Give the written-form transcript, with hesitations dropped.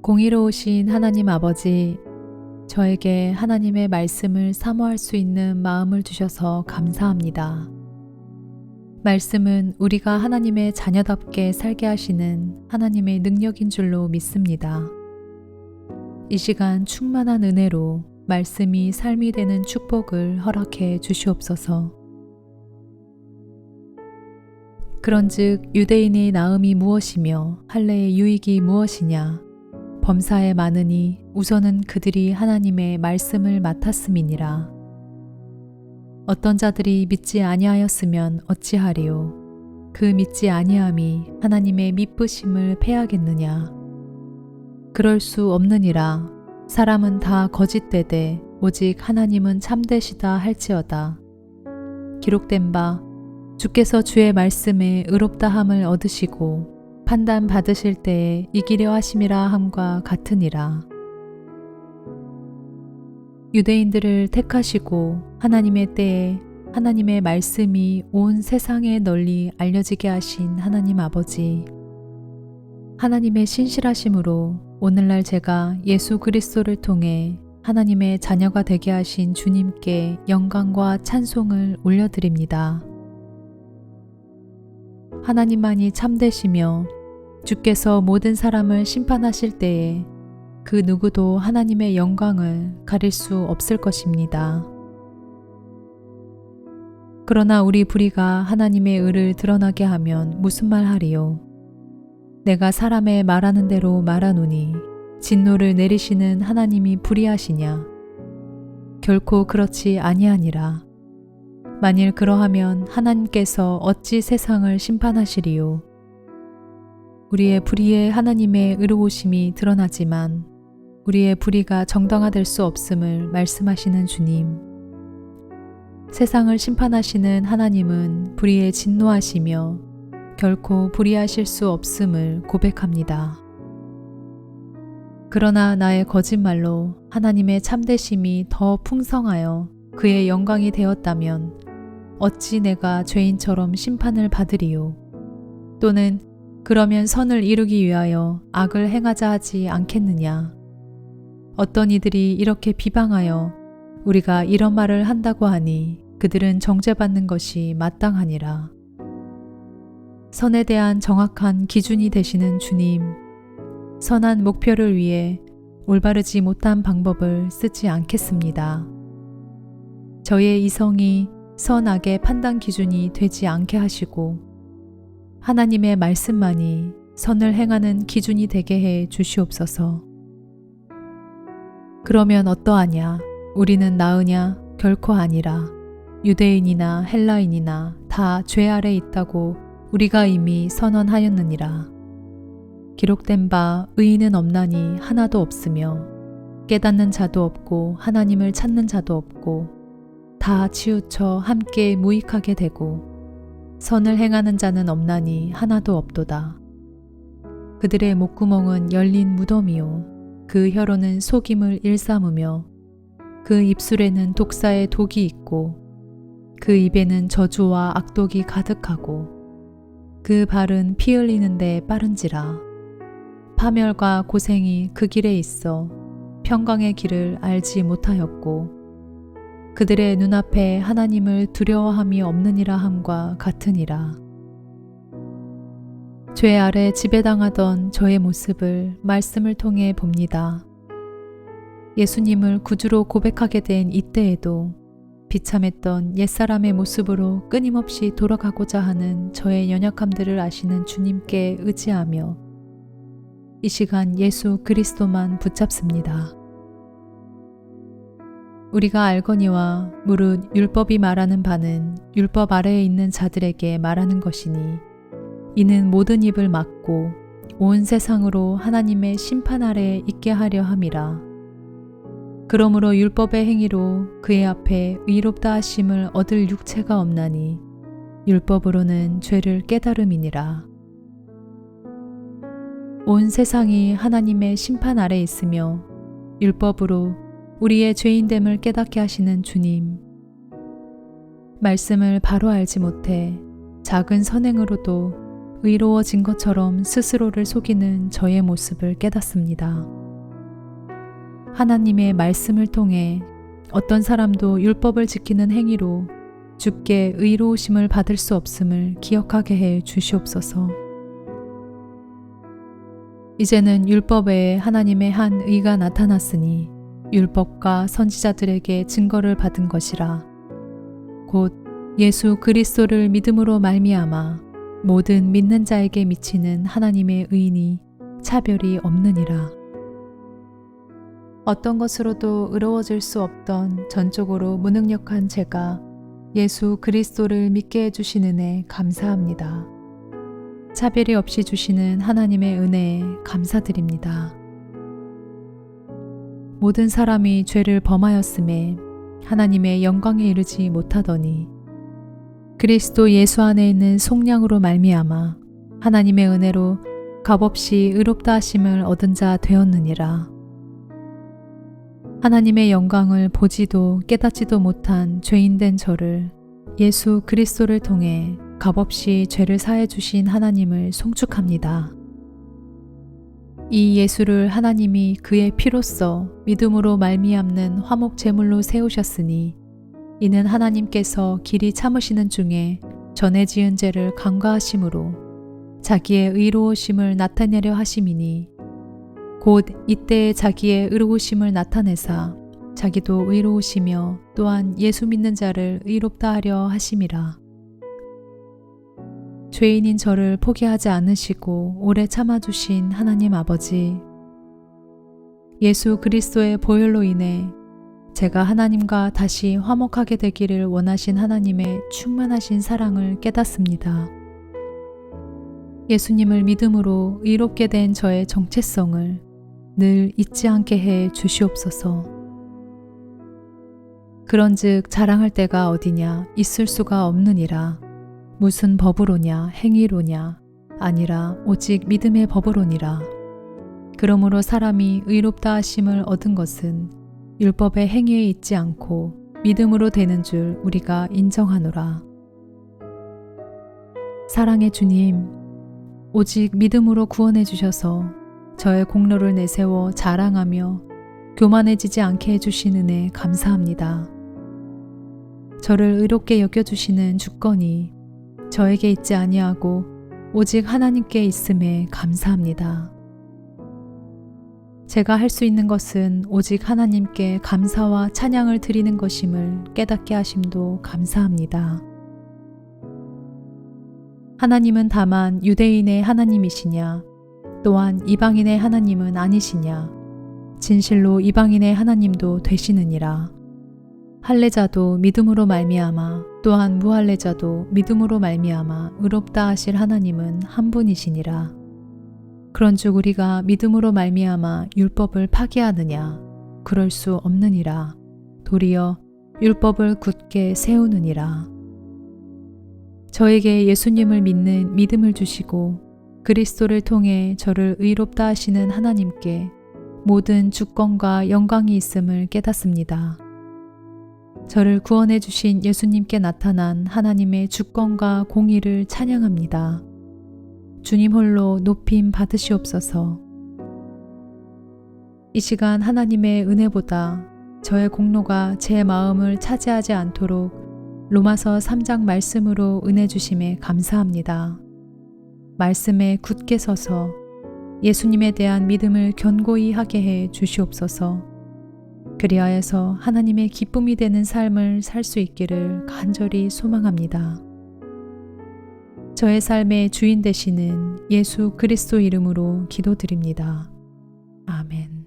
공의로우신 하나님 아버지, 저에게 하나님의 말씀을 사모할 수 있는 마음을 주셔서 감사합니다. 말씀은 우리가 하나님의 자녀답게 살게 하시는 하나님의 능력인 줄로 믿습니다. 이 시간 충만한 은혜로 말씀이 삶이 되는 축복을 허락해 주시옵소서. 그런즉 유대인의 나음이 무엇이며 할례의 유익이 무엇이냐? 범사에 많으니 우선은 그들이 하나님의 말씀을 맡았음이니라. 어떤 자들이 믿지 아니하였으면 어찌하리요? 그 믿지 아니함이 하나님의 미쁘심을 패하겠느냐? 그럴 수 없느니라. 사람은 다 거짓되되 오직 하나님은 참되시다 할지어다. 기록된 바 주께서 주의 말씀에 의롭다함을 얻으시고 판단 받으실 때에 이기려 하심이라 함과 같으니라. 유대인들을 택하시고 하나님의 때에 하나님의 말씀이 온 세상에 널리 알려지게 하신 하나님 아버지, 하나님의 신실하심으로 오늘날 제가 예수 그리스도를 통해 하나님의 자녀가 되게 하신 주님께 영광과 찬송을 올려드립니다. 하나님만이 참되시며 주께서 모든 사람을 심판하실 때에 그 누구도 하나님의 영광을 가릴 수 없을 것입니다. 그러나 우리 불의가 하나님의 의를 드러나게 하면 무슨 말 하리요? 내가 사람의 말하는 대로 말하노니 진노를 내리시는 하나님이 불의하시냐? 결코 그렇지 아니하니라. 만일 그러하면 하나님께서 어찌 세상을 심판하시리요? 우리의 불의에 하나님의 의로우심이 드러나지만 우리의 불의가 정당화될 수 없음을 말씀하시는 주님. 세상을 심판하시는 하나님은 불의에 진노하시며 결코 불의하실 수 없음을 고백합니다. 그러나 나의 거짓말로 하나님의 참되심이 더 풍성하여 그의 영광이 되었다면 어찌 내가 죄인처럼 심판을 받으리요? 또는 그러면 선을 이루기 위하여 악을 행하자 하지 않겠느냐? 어떤 이들이 이렇게 비방하여 우리가 이런 말을 한다고 하니 그들은 정죄받는 것이 마땅하니라. 선에 대한 정확한 기준이 되시는 주님, 선한 목표를 위해 올바르지 못한 방법을 쓰지 않겠습니다. 저의 이성이 선악의 판단 기준이 되지 않게 하시고 하나님의 말씀만이 선을 행하는 기준이 되게 해 주시옵소서. 그러면 어떠하냐? 우리는 나으냐? 결코 아니라. 유대인이나 헬라인이나 다 죄 아래 있다고 우리가 이미 선언하였느니라. 기록된 바 의인은 없나니 하나도 없으며 깨닫는 자도 없고 하나님을 찾는 자도 없고 다 치우쳐 함께 무익하게 되고 선을 행하는 자는 없나니 하나도 없도다. 그들의 목구멍은 열린 무덤이요 그 혀로는 속임을 일삼으며 그 입술에는 독사의 독이 있고 그 입에는 저주와 악독이 가득하고 그 발은 피 흘리는데 빠른지라. 파멸과 고생이 그 길에 있어 평강의 길을 알지 못하였고 그들의 눈앞에 하나님을 두려워함이 없느니라 함과 같으니라. 죄 아래 지배당하던 저의 모습을 말씀을 통해 봅니다. 예수님을 구주로 고백하게 된 이때에도 비참했던 옛사람의 모습으로 끊임없이 돌아가고자 하는 저의 연약함들을 아시는 주님께 의지하며 이 시간 예수 그리스도만 붙잡습니다. 우리가 알거니와 무릇 율법이 말하는 바는 율법 아래에 있는 자들에게 말하는 것이니 이는 모든 입을 막고 온 세상으로 하나님의 심판 아래에 있게 하려 함이라. 그러므로 율법의 행위로 그의 앞에 의롭다 하심을 얻을 육체가 없나니 율법으로는 죄를 깨달음이니라. 온 세상이 하나님의 심판 아래 있으며 율법으로 우리의 죄인됨을 깨닫게 하시는 주님. 말씀을 바로 알지 못해 작은 선행으로도 의로워진 것처럼 스스로를 속이는 저의 모습을 깨닫습니다. 하나님의 말씀을 통해 어떤 사람도 율법을 지키는 행위로 주께 의로우심을 받을 수 없음을 기억하게 해 주시옵소서. 이제는 율법 외에 하나님의 한 의가 나타났으니 율법과 선지자들에게 증거를 받은 것이라. 곧 예수 그리스도를 믿음으로 말미암아 모든 믿는 자에게 미치는 하나님의 의니 차별이 없느니라. 어떤 것으로도 의로워질 수 없던 전적으로 무능력한 제가 예수 그리스도를 믿게 해주신 은혜 감사합니다. 차별이 없이 주시는 하나님의 은혜에 감사드립니다. 모든 사람이 죄를 범하였음에 하나님의 영광에 이르지 못하더니 그리스도 예수 안에 있는 속량으로 말미암아 하나님의 은혜로 값없이 의롭다 하심을 얻은 자 되었느니라. 하나님의 영광을 보지도 깨닫지도 못한 죄인된 저를 예수 그리스도를 통해 값없이 죄를 사해 주신 하나님을 송축합니다. 이 예수를 하나님이 그의 피로써 믿음으로 말미암는 화목 제물로 세우셨으니 이는 하나님께서 길이 참으시는 중에 전에 지은 죄를 간과하심으로 자기의 의로우심을 나타내려 하심이니 곧 이때에 자기의 의로우심을 나타내사 자기도 의로우시며 또한 예수 믿는 자를 의롭다 하려 하심이라. 죄인인 저를 포기하지 않으시고 오래 참아주신 하나님 아버지, 예수 그리스도의 보혈로 인해 제가 하나님과 다시 화목하게 되기를 원하신 하나님의 충만하신 사랑을 깨닫습니다. 예수님을 믿음으로 의롭게 된 저의 정체성을 늘 잊지 않게 해 주시옵소서. 그런즉 자랑할 데가 어디냐 있을 수가 없느니라. 무슨 법으로냐 행위로냐 아니라 오직 믿음의 법으로니라. 그러므로 사람이 의롭다 하심을 얻은 것은 율법의 행위에 있지 않고 믿음으로 되는 줄 우리가 인정하노라. 사랑의 주님, 오직 믿음으로 구원해 주셔서 저의 공로를 내세워 자랑하며 교만해지지 않게 해주신 은혜 감사합니다. 저를 의롭게 여겨주시는 주권이 저에게 있지 아니하고 오직 하나님께 있음에 감사합니다. 제가 할 수 있는 것은 오직 하나님께 감사와 찬양을 드리는 것임을 깨닫게 하심도 감사합니다. 하나님은 다만 유대인의 하나님이시냐 또한 이방인의 하나님은 아니시냐 진실로 이방인의 하나님도 되시느니라. 할례자도 믿음으로 말미암아 또한 무할례자도 믿음으로 말미암아 의롭다 하실 하나님은 한 분이시니라. 그런즉 우리가 믿음으로 말미암아 율법을 파기하느냐 그럴 수 없느니라. 도리어 율법을 굳게 세우느니라. 저에게 예수님을 믿는 믿음을 주시고 그리스도를 통해 저를 의롭다 하시는 하나님께 모든 주권과 영광이 있음을 깨닫습니다. 저를 구원해 주신 예수님께 나타난 하나님의 주권과 공의를 찬양합니다. 주님 홀로 높임 받으시옵소서. 이 시간 하나님의 은혜보다 저의 공로가 제 마음을 차지하지 않도록 로마서 3장 말씀으로 은혜 주심에 감사합니다. 말씀에 굳게 서서 예수님에 대한 믿음을 견고히 하게 해 주시옵소서. 그리하여서 하나님의 기쁨이 되는 삶을 살 수 있기를 간절히 소망합니다. 저의 삶의 주인 되시는 예수 그리스도 이름으로 기도드립니다. 아멘.